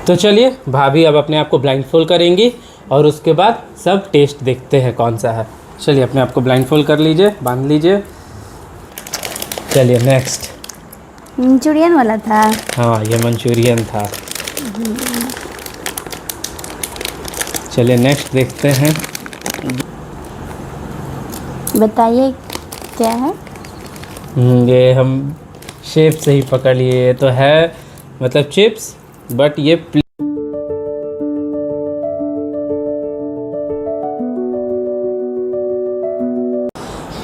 तो चलिए भाभी अब अपने आप को ब्लाइंड फोल्ड करेंगी और उसके बाद सब टेस्ट देखते हैं कौन सा है। चलिए अपने आप को ब्लाइंड फोल्ड कर लीजिए, बांध लीजिए। चलिए नेक्स्ट। मंचूरियन वाला था। हाँ ये मंचूरियन था। चलिए नेक्स्ट देखते हैं। बताइए क्या है। ये हम शेप से ही पकड़ लिए। ये तो है मतलब चिप्स, बट ये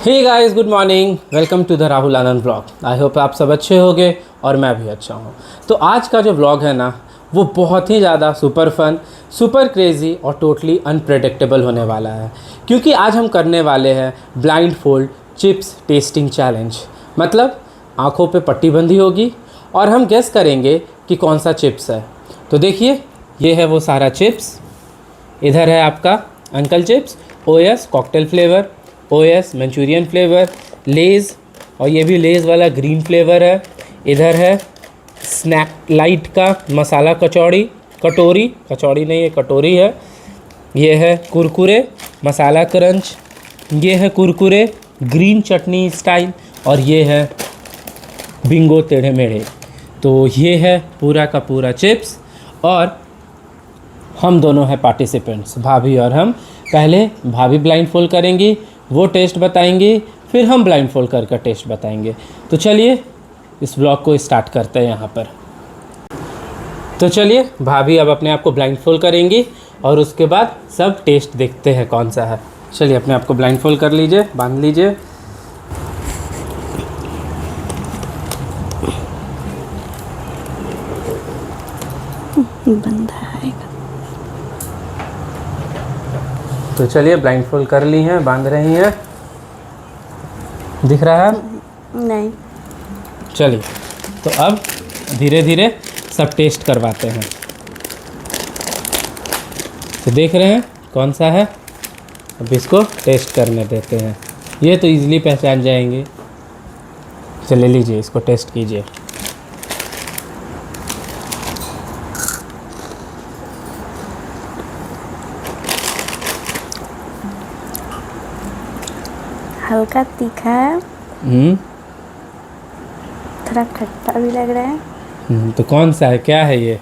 hey guys, good morning, welcome to the Rahul Anand vlog. I hope आप सब अच्छे होंगे और मैं भी अच्छा हूँ। तो आज का जो व्लॉग है ना, वो बहुत ही ज़्यादा सुपर फन, सुपर क्रेज़ी और टोटली अनप्रेडिक्टेबल होने वाला है, क्योंकि आज हम करने वाले हैं blind fold chips testing challenge. मतलब आँखों पे पट्टी बंधी होगी और हम गेस करेंगे कि कौन सा चिप्स है। तो देखिए, ये है वो सारा चिप्स। इधर है आपका अंकल चिप्स, ओएस कॉकटेल फ्लेवर, ओएस मंचूरियन फ्लेवर, लेज़, और ये भी लेज़ वाला ग्रीन फ्लेवर है। इधर है स्नैक लाइट का मसाला कचौड़ी नहीं है, कटोरी है। ये है कुरकुरे मसाला क्रंच, ये है कुरकुरे ग्रीन चटनी स्टाइल, और ये है बिंगो टेढ़े मेढ़े। तो ये है पूरा का पूरा चिप्स, और हम दोनों हैं पार्टिसिपेंट्स, भाभी और हम। पहले भाभी ब्लाइंड फोल्ड करेंगी, वो टेस्ट बताएंगी, फिर हम ब्लाइंड फोल्ड करके टेस्ट बताएंगे। तो चलिए इस ब्लॉग को स्टार्ट करते हैं यहाँ पर। तो चलिए भाभी अब अपने आप को ब्लाइंड फोल्ड करेंगी और उसके बाद सब टेस्ट देखते हैं कौन सा है। चलिए अपने आप को ब्लाइंड फोल्ड कर लीजिए, बांध लीजिए। बंधा है। तो चलिए ब्लाइंड फोल्ड कर ली हैं, बांध रही हैं। दिख रहा है? नहीं। चलिए तो अब धीरे धीरे सब टेस्ट करवाते हैं। तो देख रहे हैं कौन सा है, अब इसको टेस्ट करने देते हैं। ये तो इजीली पहचान जाएंगे। चलिए लीजिए, इसको टेस्ट कीजिए। हल्का तीखा है, थोड़ा खट्टा भी लग रहा है। तो कौन सा है, क्या है ये?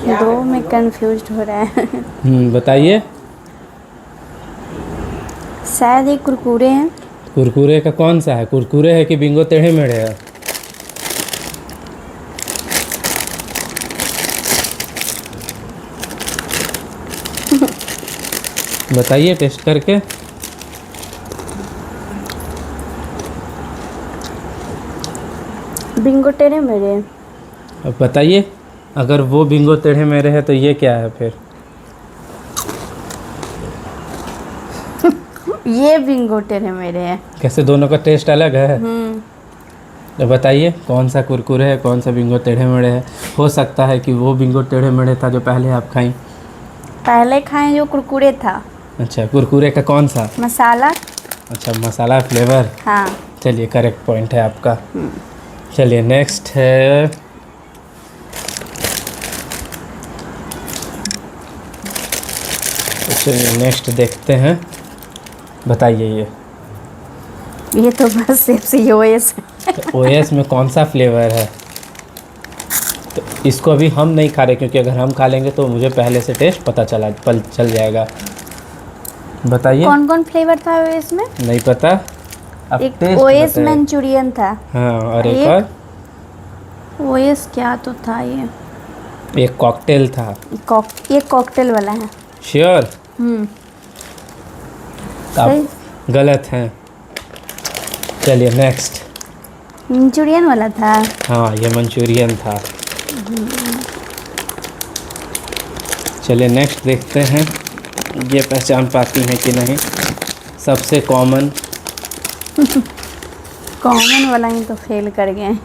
दो में कंफ्यूज्ड हो रहा है। बताइए। शायद ये कुरकुरे हैं। कुरकुरे का कौन सा है? कुरकुरे है कि बिंगो टेढ़े मेढ़े है? बताइए टेस्ट करके। बिंगो टेढ़े मेढ़े। अब बताइए, अगर वो बिंगो टेढ़े मेढ़े है तो ये क्या है फिर? ये बिंगो टेढ़े मेढ़े है। कैसे, दोनों का टेस्ट अलग है? तो बताइए कौन सा कुरकुरे है, कौन सा बिंगो टेढ़े मेढ़े है। हो सकता है कि वो बिंगो टेढ़े मेढ़े था जो पहले आप खाई। पहले खाए जो कुरकुरे था। अच्छा, कुरकुरे का कौन सा? मसाला। अच्छा, मसाला फ्लेवर। हाँ। चलिए करेक्ट पॉइंट है आपका। चलिए नेक्स्ट है। चलिए नेक्स्ट देखते हैं। बताइए ये तो बस सिर्फ ओएस है। तो ओएस में कौन सा फ्लेवर है? तो इसको अभी हम नहीं खा रहे, क्योंकि अगर हम खा लेंगे तो मुझे पहले से टेस्ट पता चल जाएगा। बताइए कौन कौन फ्लेवर था ओएस में? नहीं पता। अब एक टेस्ट ओएस मंचूरियन था। हाँ, और एक और ओएस क्या तो था ये? एक कॉकटेल था। ये कॉकटेल वाला है। श्योर? अब गलत हैं। चलिए नेक्स्ट। मंचूरियन वाला था। हाँ ये मंचूरियन था। चलिए नेक्स्ट देखते हैं, ये पहचान पाती हैं कि नहीं। सबसे कॉमन वाला ही तो फेल कर गए।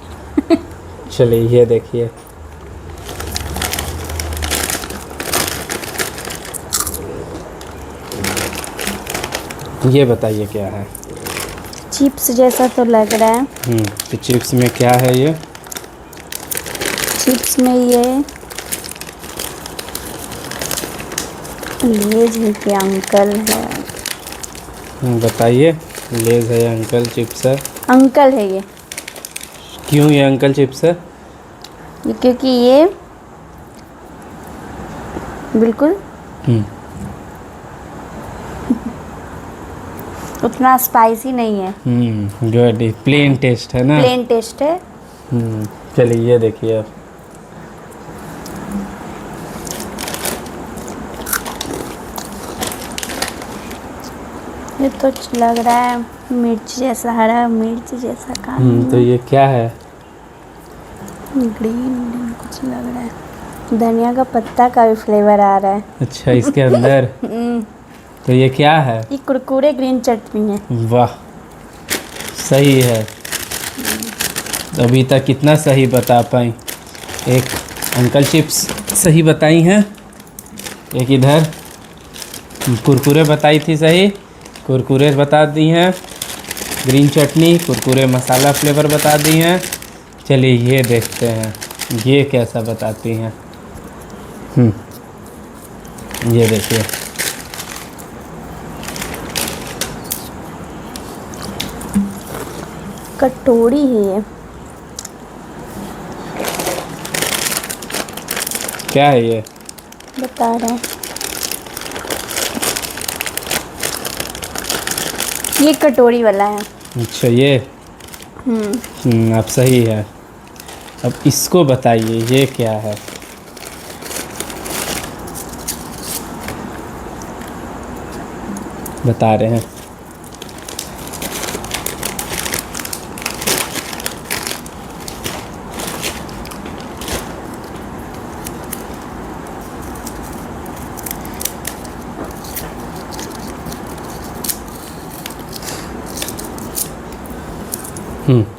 चलिए ये देखिए। ये बताइए क्या है? चिप्स जैसा तो लग रहा है। तो चिप्स में क्या है ये? चिप्स में ये लेज है कि अंकल है? बताइए। लेज है या अंकल चिप्स है? अंकल है ये। क्यों ये अंकल चिप्स है? क्योंकि ये बिल्कुल उतना स्पाइसी नहीं है, गुड। प्लेन टेस्ट है ना? प्लेन टेस्ट है। चलिए ये देखिए अब। ये तो लग रहा है मिर्च जैसा, हरा मिर्च जैसा तो ये क्या है? ग्रीन कुछ लग रहा है। धनिया का पत्ता का भी फ्लेवर आ रहा है। अच्छा, इसके अंदर। तो ये क्या है? ये कुरकुरे ग्रीन चटनी है। वाह, सही है। अभी तक कितना सही बता पाई? एक अंकल चिप्स सही बताई हैं, एक इधर कुरकुरे बताई थी सही, कुरकुरे बता दी हैं, ग्रीन चटनी कुरकुरे मसाला फ्लेवर बता दी हैं। चलिए ये देखते हैं ये कैसा बताती हैं। ये देखिए। कटोरी है ये। क्या है ये? बता रहे हैं, ये कटोरी वाला है। अच्छा ये। अब सही है। अब इसको बताइए ये क्या है? बता रहे हैं।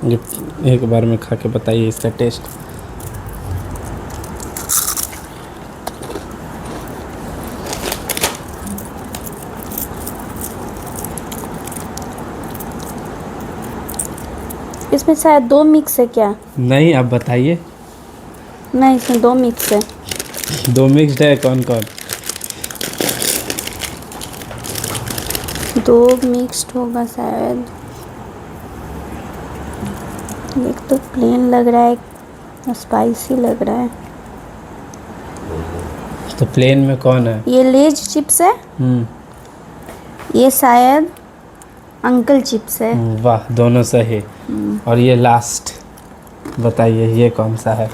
ये एक बार में खा के बताइए इसका टेस्ट। इसमें शायद 2 मिक्स है क्या? नहीं, आप बताइए। नहीं, इसमें 2 मिक्स है। 2 मिक्स्ड है? कौन कौन? 2 मिक्स्ड होगा शायद। एक तो प्लेन लग रहा है, एक स्पाइसी लग रहा है। तो प्लेन में कौन है? ये लेज चिप्स है। ये शायद अंकल चिप्स है। वाह, दोनों सही। और ये लास्ट बताइए ये कौन सा है?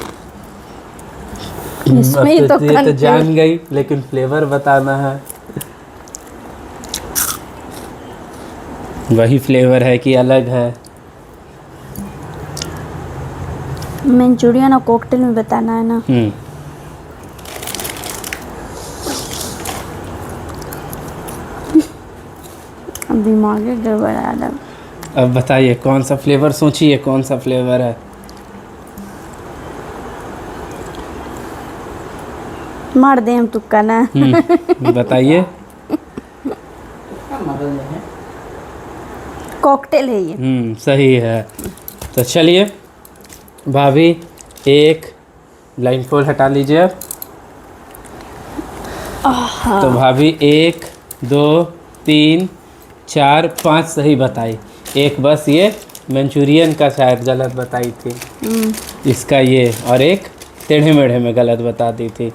इसमें ही तो ये तो जान गई, लेकिन फ्लेवर बताना है। वही फ्लेवर है कि अलग है? मंचूरियन और कॉकटेल में बताना है ना। दिमाग गड़बड़ा रहा। अब बताइए कौन सा फ्लेवर, सोचिए कौन सा फ्लेवर है? मार दे हम तुक्का ना। बताइए। कॉकटेल है ये। सही है। तो चलिए भाभी, एक ब्लाइंडफोल्ड हटा लीजिए अब। तो भाभी 1 2 3 4 5 सही बताई। एक बस ये मंचूरियन का शायद गलत बताई थी, इसका ये, और एक टेढ़े मेढ़े में गलत बता दी थी।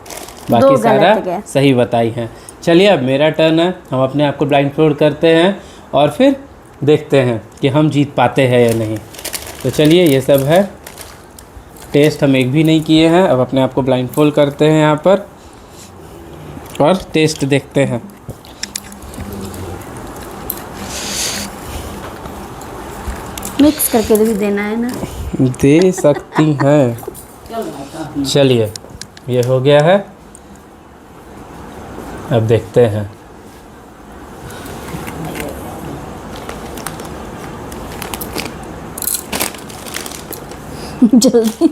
बाकी सारा सही बताई हैं। चलिए अब मेरा टर्न है। हम अपने आप को ब्लाइंडफोल्ड करते हैं और फिर देखते हैं कि हम जीत पाते हैं या नहीं। तो चलिए, ये सब है। टेस्ट हम एक भी नहीं किए हैं। अब अपने आप को ब्लाइंडफोल्ड करते हैं यहाँ पर और टेस्ट देखते हैं। मिक्स करके भी देना है ना? दे सकती हैं। चलिए, ये हो गया है। अब देखते हैं। जल्दी।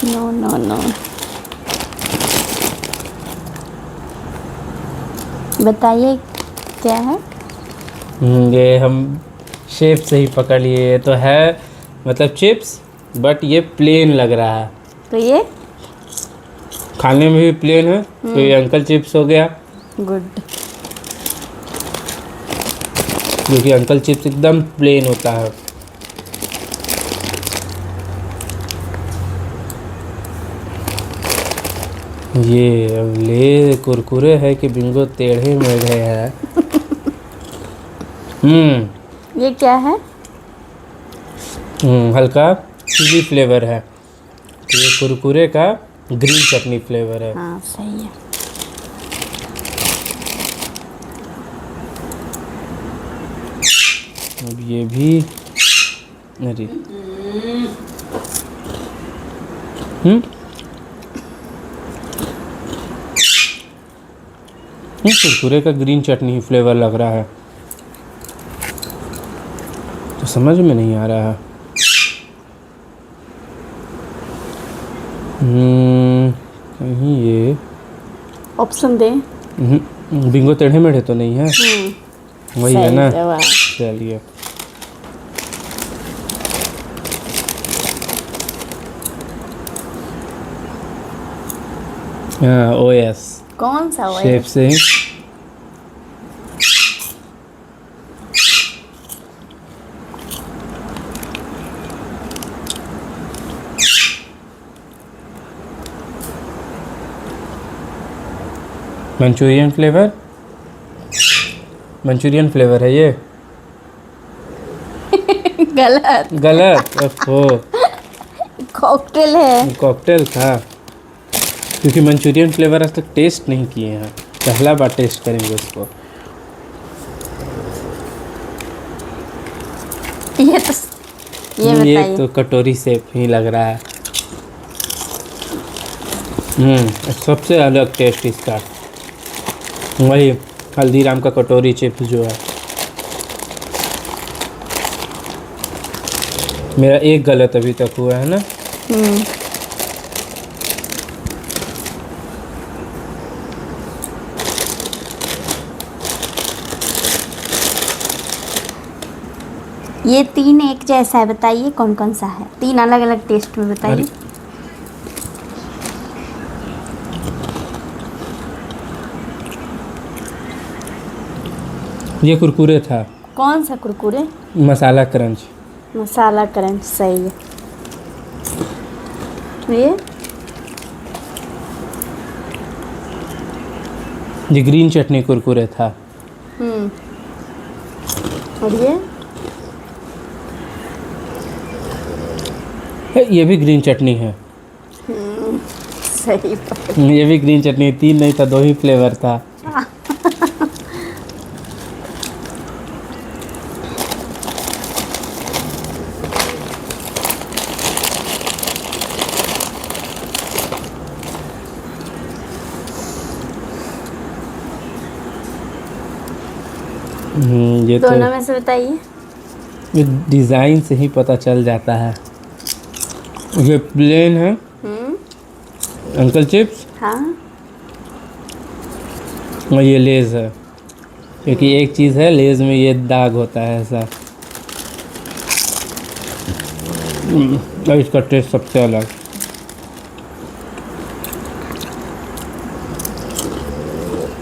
No no no. बताइए क्या है? ये हम शेप से ही पकड़ लिए। ये तो है मतलब चिप्स, बट ये प्लेन लग रहा है। तो ये खाने में भी प्लेन है, तो ये अंकल चिप्स हो गया, गुड। क्योंकि अंकल चिप्स एकदम प्लेन होता है। ये अब ले कुरकुरे है कि बिंगो टेढ़े मेढ़े है। ये क्या है? हल्का चिली फ्लेवर है। ये कुरकुरे का ग्रीन चटनी फ्लेवर है। हाँ सही है। अब ये भी अरे कुरकुरे का ग्रीन चटनी फ्लेवर लग रहा है, तो समझ में नहीं आ रहा है। कहीं ये ऑप्शन दे। बिंगो टेढ़े मेढ़े तो नहीं है, वही है ना। जवाब। चलिए हाँ ओ यस, कौन सा वो है? शेप से ही। मंचूरियन फ्लेवर, मंचूरियन फ्लेवर है ये। गलत। गलत। ओहो, कॉकटेल है। कॉकटेल था, क्योंकि मंचूरियन फ्लेवर आज तक टेस्ट नहीं किए हैं, पहला बार टेस्ट करेंगे उसको। ये ये बताइए। तो कटोरी शेप ही लग रहा है। सबसे अलग टेस्ट इसका, वही हल्दीराम का कटोरी चिप्स जो है। मेरा एक गलत अभी तक हुआ है ना। ये तीन एक जैसा है, बताइए कौन कौन सा है? तीन अलग अलग टेस्ट में बताइए। ये कुरकुरे था। कौन सा कुरकुरे? मसाला क्रंच। मसाला क्रंच सही है। ये ग्रीन चटनी कुरकुरे था। और ये भी ग्रीन चटनी है। सही बात। ये भी ग्रीन चटनी, तीन नहीं था, दो ही फ्लेवर था। ये तो दोनों में से बताइए। ये डिज़ाइन से ही पता चल जाता है। ये प्लेन है अंकल चिप्स, हाँ। और ये लेज़ है, क्योंकि एक चीज़ है लेज़ में ये दाग होता है ऐसा। और इसका टेस्ट सबसे अलग।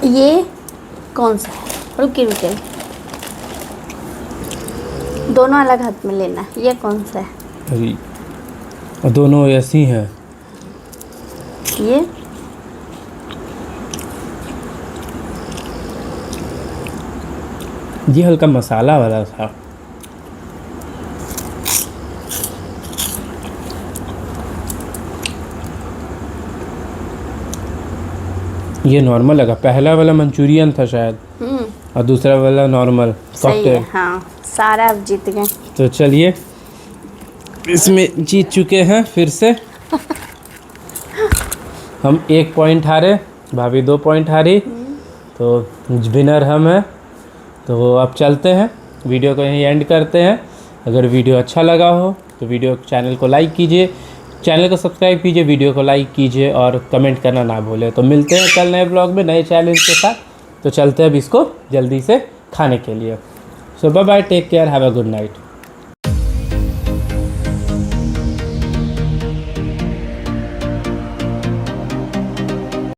ये कौन सा है? रुके रुके, दोनों अलग हाथ में लेना है। ये कौन सा है? अरे और दोनों ऐसी हैं। ये हल्का मसाला वाला था। ये नॉर्मल लगा, पहला वाला मंचूरियन था शायद, और दूसरा वाला नॉर्मल सही है। कॉकटेल। हाँ सारा आप जीत गए। तो चलिए, इसमें जीत चुके हैं फिर से। हम 1 पॉइंट हारे, भाभी 2 पॉइंट हारी, तो विनर हम हैं। तो अब चलते हैं, वीडियो को यहीं एंड करते हैं। अगर वीडियो अच्छा लगा हो तो वीडियो चैनल को लाइक कीजिए, चैनल को सब्सक्राइब कीजिए, वीडियो को लाइक कीजिए और कमेंट करना ना भूलें। तो मिलते हैं कल नए ब्लॉग में नए चैलेंज के साथ। तो चलते हैं अब इसको जल्दी से खाने के लिए। So bye bye, take care, have a good night.